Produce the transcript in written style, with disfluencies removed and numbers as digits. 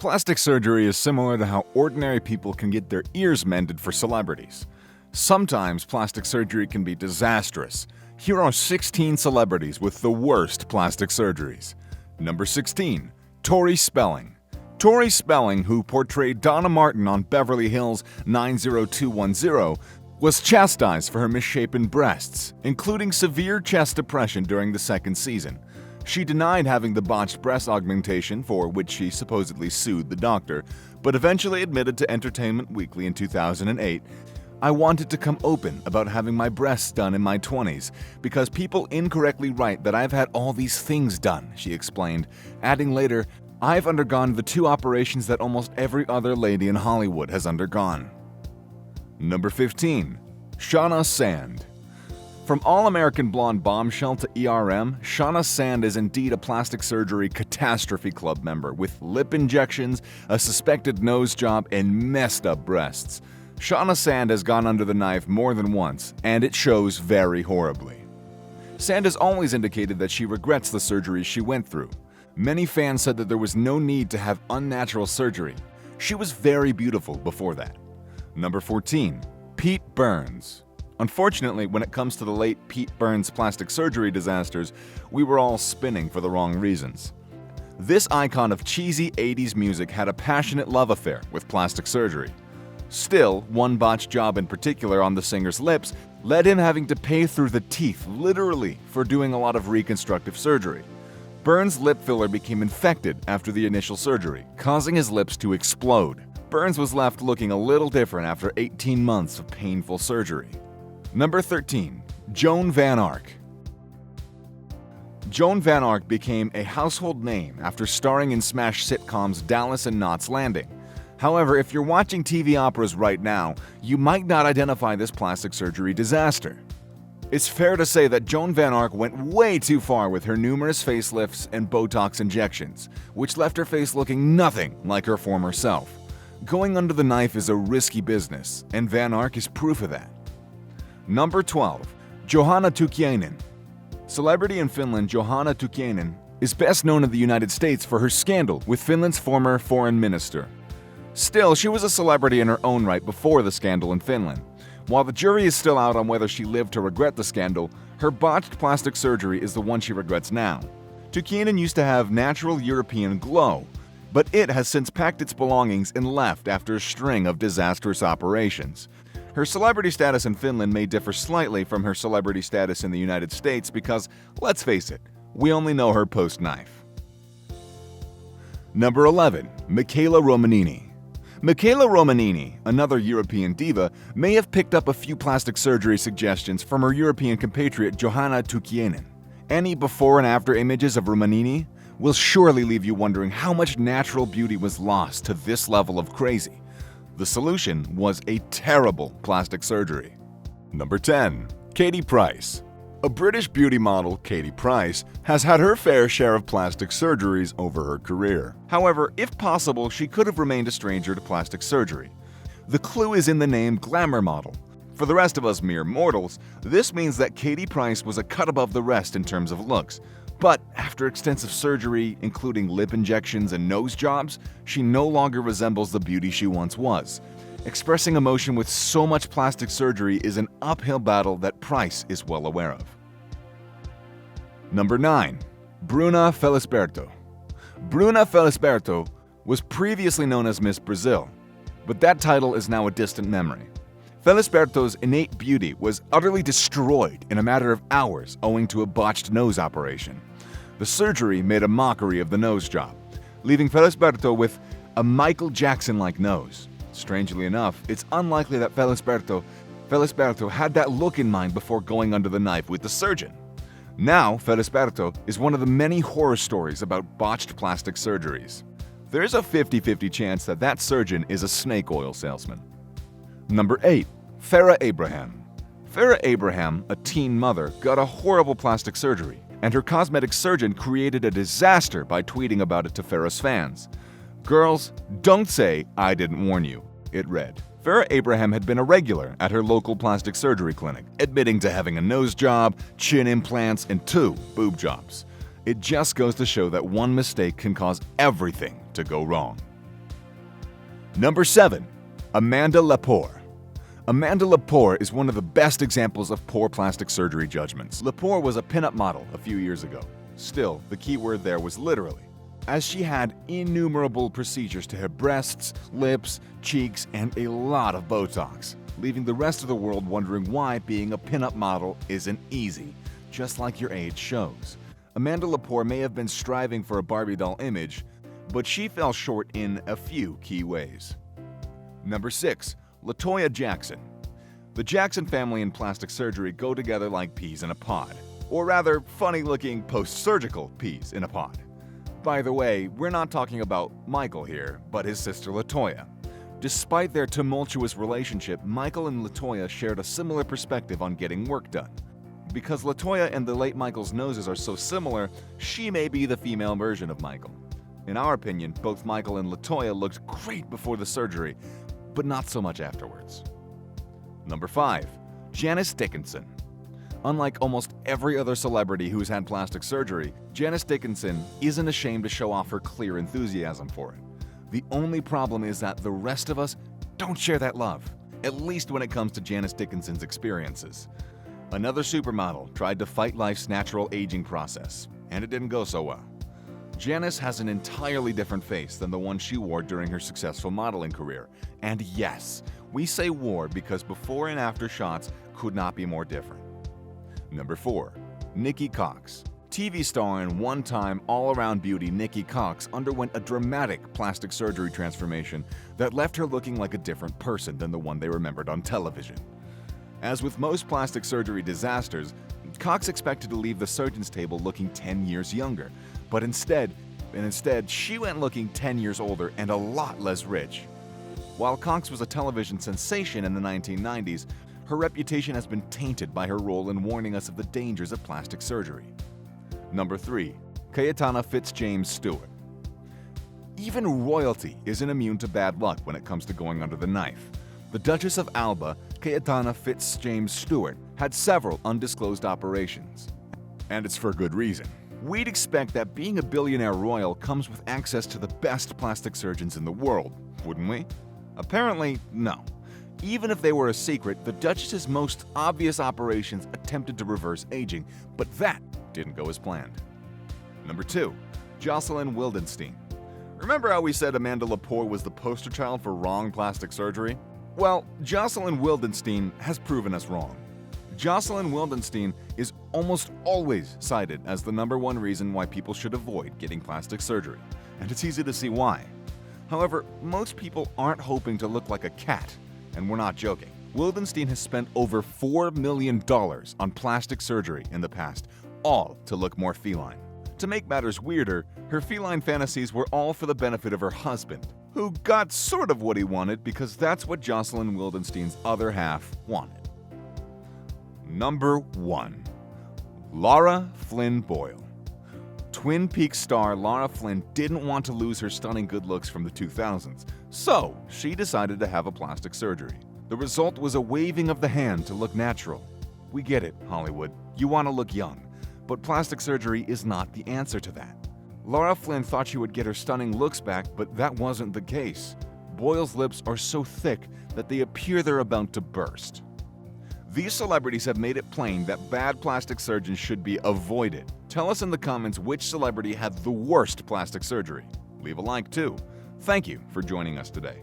Plastic surgery is similar to how ordinary people can get their ears mended for celebrities. Sometimes plastic surgery can be disastrous. Here are 16 celebrities with the worst plastic surgeries. Number 16. Tori Spelling. Tori Spelling, who portrayed Donna Martin on Beverly Hills 90210, was chastised for her misshapen breasts, including severe chest depression during the second season. She denied having the botched breast augmentation, for which she supposedly sued the doctor, but eventually admitted to Entertainment Weekly in 2008, "I wanted to come open about having my breasts done in my 20s because people incorrectly write that I've had all these things done," she explained, adding later, "I've undergone the 2 operations that almost every other lady in Hollywood has undergone." Number 15. Shauna Sand. From All-American Blonde Bombshell to ERM, Shauna Sand is indeed a plastic surgery catastrophe club member with lip injections, a suspected nose job, and messed up breasts. Shauna Sand has gone under the knife more than once, and it shows very horribly. Sand has always indicated that she regrets the surgeries she went through. Many fans said that there was no need to have unnatural surgery. She was very beautiful before that. Number 14. Pete Burns. Unfortunately, when it comes to the late Pete Burns plastic surgery disasters, we were all spinning for the wrong reasons. This icon of cheesy 80s music had a passionate love affair with plastic surgery. Still, one botched job in particular on the singer's lips led him having to pay through the teeth, literally, for doing a lot of reconstructive surgery. Burns' lip filler became infected after the initial surgery, causing his lips to explode. Burns was left looking a little different after 18 months of painful surgery. Number 13. Joan Van Ark. Joan Van Ark became a household name after starring in smash sitcoms Dallas and Knots Landing. However, if you're watching TV operas right now, you might not identify this plastic surgery disaster. It's fair to say that Joan Van Ark went way too far with her numerous facelifts and Botox injections, which left her face looking nothing like her former self. Going under the knife is a risky business, and Van Ark is proof of that. Number 12. Johanna Tukiainen. Celebrity in Finland, Johanna Tukiainen is best known in the United States for her scandal with Finland's former foreign minister. Still, she was a celebrity in her own right before the scandal in Finland. While the jury is still out on whether she lived to regret the scandal, her botched plastic surgery is the one she regrets now. Tukiainen used to have natural European glow, but it has since packed its belongings and left after a string of disastrous operations. Her celebrity status in Finland may differ slightly from her celebrity status in the United States because, let's face it, we only know her post-knife. Number 11. Michaela Romanini. Michaela Romanini, another European diva, may have picked up a few plastic surgery suggestions from her European compatriot Johanna Tukiainen. Any before and after images of Romanini will surely leave you wondering how much natural beauty was lost to this level of crazy. The solution was a terrible plastic surgery. Number 10. Katie Price. A British beauty model, Katie Price, has had her fair share of plastic surgeries over her career. However, if possible, she could have remained a stranger to plastic surgery. The clue is in the name glamour model. For the rest of us mere mortals, this means that Katie Price was a cut above the rest in terms of looks. But after extensive surgery, including lip injections and nose jobs, she no longer resembles the beauty she once was. Expressing emotion with so much plastic surgery is an uphill battle that Price is well aware of. Number 9. Bruna Felisberto. Bruna Felisberto was previously known as Miss Brazil, but that title is now a distant memory. Felisberto's innate beauty was utterly destroyed in a matter of hours owing to a botched nose operation. The surgery made a mockery of the nose job, leaving Felisberto with a Michael Jackson-like nose. Strangely enough, it's unlikely that Felisberto had that look in mind before going under the knife with the surgeon. Now, Felisberto is one of the many horror stories about botched plastic surgeries. There's a 50-50 chance that that surgeon is a snake oil salesman. Number 8. Farrah Abraham. Farrah Abraham, a teen mother, got a horrible plastic surgery, and her cosmetic surgeon created a disaster by tweeting about it to Farrah's fans. "Girls, don't say I didn't warn you," it read. Farrah Abraham had been a regular at her local plastic surgery clinic, admitting to having a nose job, chin implants, and 2 boob jobs. It just goes to show that one mistake can cause everything to go wrong. Number 7. Amanda Lepore. Amanda Lepore is one of the best examples of poor plastic surgery judgments. Lepore was a pinup model a few years ago. Still, the key word there was literally, as she had innumerable procedures to her breasts, lips, cheeks, and a lot of Botox, leaving the rest of the world wondering why being a pinup model isn't easy, just like your age shows. Amanda Lepore may have been striving for a Barbie doll image, but she fell short in a few key ways. Number 6. LaToya Jackson. The Jackson family and plastic surgery go together like peas in a pod. Or rather, funny-looking post-surgical peas in a pod. By the way, we're not talking about Michael here, but his sister LaToya. Despite their tumultuous relationship, Michael and LaToya shared a similar perspective on getting work done. Because LaToya and the late Michael's noses are so similar, she may be the female version of Michael. In our opinion, both Michael and LaToya looked great before the surgery, but not so much afterwards. Number 5. Janice Dickinson. Unlike almost every other celebrity who's had plastic surgery, Janice Dickinson isn't ashamed to show off her clear enthusiasm for it. The only problem is that the rest of us don't share that love, at least when it comes to Janice Dickinson's experiences. Another supermodel tried to fight life's natural aging process, and it didn't go so well. Janice has an entirely different face than the one she wore during her successful modeling career. And yes, we say wore because before and after shots could not be more different. Number 4. Nikki Cox. TV star and one-time all-around beauty Nikki Cox underwent a dramatic plastic surgery transformation that left her looking like a different person than the one they remembered on television. As with most plastic surgery disasters, Cox expected to leave the surgeon's table looking 10 years younger, but instead, she went looking 10 years older and a lot less rich. While Cox was a television sensation in the 1990s, her reputation has been tainted by her role in warning us of the dangers of plastic surgery. Number 3. Cayetana Fitzjames Stewart. Even royalty isn't immune to bad luck when it comes to going under the knife. The Duchess of Alba, Cayetana Fitzjames Stewart, had several undisclosed operations. And it's for good reason. We'd expect that being a billionaire royal comes with access to the best plastic surgeons in the world, wouldn't we? Apparently, no. Even if they were a secret, the Duchess's most obvious operations attempted to reverse aging, but that didn't go as planned. Number 2. Jocelyn Wildenstein. Remember how we said Amanda Lepore was the poster child for wrong plastic surgery? Well, Jocelyn Wildenstein has proven us wrong. Jocelyn Wildenstein is almost always cited as the #1 reason why people should avoid getting plastic surgery, and it's easy to see why. However, most people aren't hoping to look like a cat, and we're not joking. Wildenstein has spent over $4 million on plastic surgery in the past, all to look more feline. To make matters weirder, her feline fantasies were all for the benefit of her husband, who got sort of what he wanted because that's what Jocelyn Wildenstein's other half wanted. Number 1. Lara Flynn Boyle. Twin Peaks star Lara Flynn didn't want to lose her stunning good looks from the 2000s, so she decided to have a plastic surgery. The result was a waving of the hand to look natural. We get it, Hollywood. You want to look young, but plastic surgery is not the answer to that. Lara Flynn thought she would get her stunning looks back, but that wasn't the case. Boyle's lips are so thick that they appear they're about to burst. These celebrities have made it plain that bad plastic surgeons should be avoided. Tell us in the comments which celebrity had the worst plastic surgery. Leave a like too. Thank you for joining us today.